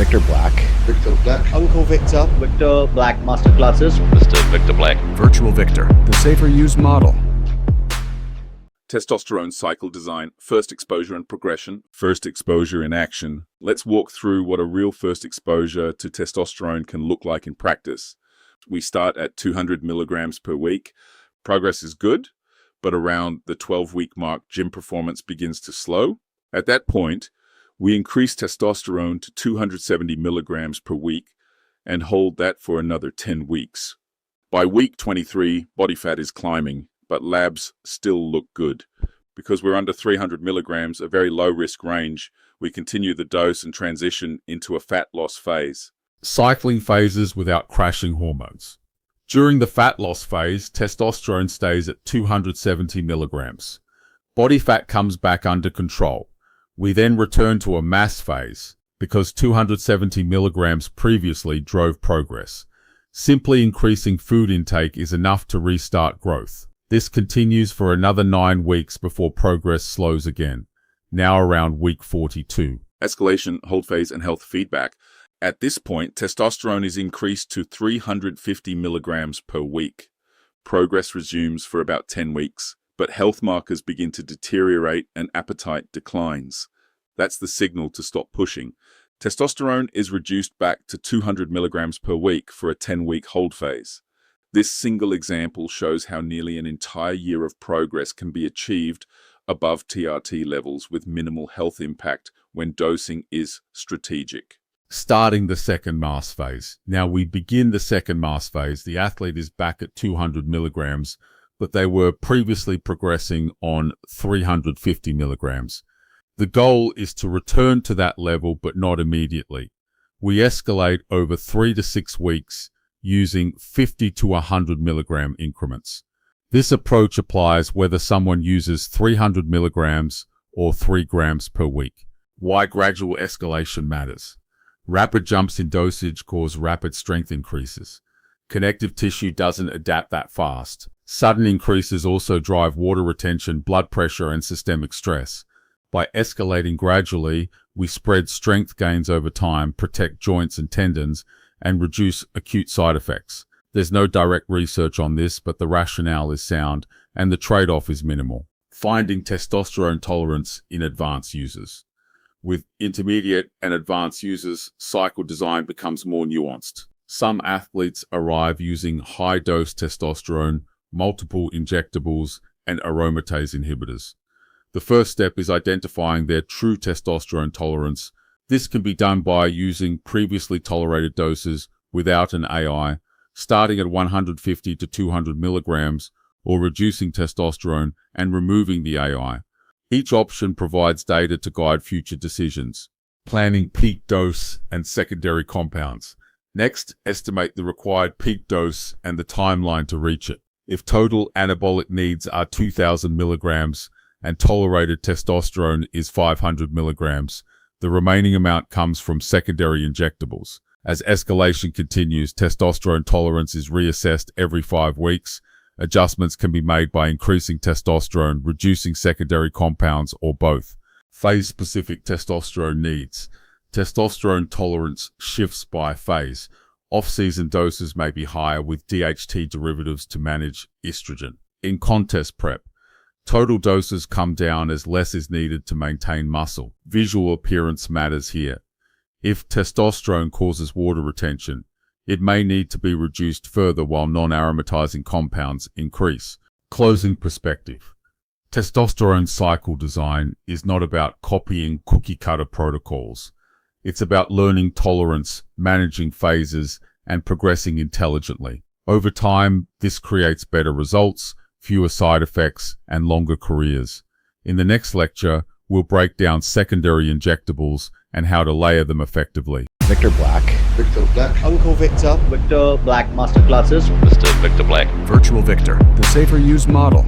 Victor Black. Victor Black. Uncle Victor. Victor Black Masterclasses. Mr. Victor Black. Virtual Victor, the safer use model. Testosterone cycle design, first exposure and progression, first exposure in action. Let's walk through what a real first exposure to testosterone can look like in practice. We start at 200 milligrams per week. Progress is good, but around the 12-week mark, gym performance begins to slow. At that point, we increase testosterone to 270 milligrams per week and hold that for another 10 weeks. By week 23, body fat is climbing, but labs still look good. Because we're under 300 milligrams, a very low-risk range, we continue the dose and transition into a fat loss phase. Cycling phases without crashing hormones. During the fat loss phase, testosterone stays at 270 milligrams. Body fat comes back under control. We then return to a mass phase because 270 milligrams previously drove progress. Simply increasing food intake is enough to restart growth. This continues for another 9 weeks before progress slows again, now around week 42. Escalation, hold phase, and health feedback. At this point, testosterone is increased to 350 milligrams per week. Progress resumes for about 10 weeks, but health markers begin to deteriorate and appetite declines. That's the signal to stop pushing. Testosterone is reduced back to 200 milligrams per week for a 10-week hold phase. This single example shows how nearly an entire year of progress can be achieved above TRT levels with minimal health impact when dosing is strategic. Starting the second mass phase. Now we begin the second mass phase. The athlete is back at 200 milligrams, but they were previously progressing on 350 milligrams. The goal is to return to that level, but not immediately. We escalate over 3 to 6 weeks using 50 to 100 milligram increments. This approach applies whether someone uses 300 milligrams or 3 grams per week. Why gradual escalation matters. Rapid jumps in dosage cause rapid strength increases. Connective tissue doesn't adapt that fast. Sudden increases also drive water retention, blood pressure, and systemic stress. By escalating gradually, we spread strength gains over time, protect joints and tendons, and reduce acute side effects. There's no direct research on this, but the rationale is sound, and the trade-off is minimal. Finding testosterone tolerance in advanced users. With intermediate and advanced users, cycle design becomes more nuanced. Some athletes arrive using high-dose testosterone, multiple injectables, and aromatase inhibitors. The first step is identifying their true testosterone tolerance. This can be done by using previously tolerated doses without an AI, starting at 150 to 200 milligrams, or reducing testosterone and removing the AI. Each option provides data to guide future decisions. Planning peak dose and secondary compounds. Next, estimate the required peak dose and the timeline to reach it. If total anabolic needs are 2,000 milligrams and tolerated testosterone is 500 milligrams, the remaining amount comes from secondary injectables. As escalation continues, testosterone tolerance is reassessed every 5 weeks. Adjustments can be made by increasing testosterone, reducing secondary compounds, or both. Phase-specific testosterone needs. Testosterone tolerance shifts by phase. Off-season doses may be higher with DHT derivatives to manage estrogen. In contest prep, total doses come down as less is needed to maintain muscle. Visual appearance matters here. If testosterone causes water retention, it may need to be reduced further while non-aromatizing compounds increase. Closing perspective. Testosterone cycle design is not about copying cookie-cutter protocols. It's about learning tolerance, managing phases, and progressing intelligently. Over time, this creates better results, fewer side effects, and longer careers. In the next lecture, we'll break down secondary injectables and how to layer them effectively. Victor Black. Victor Black. Uncle Victor. Victor Black Masterclasses. Mr. Victor Black. Virtual Victor, the safer use model.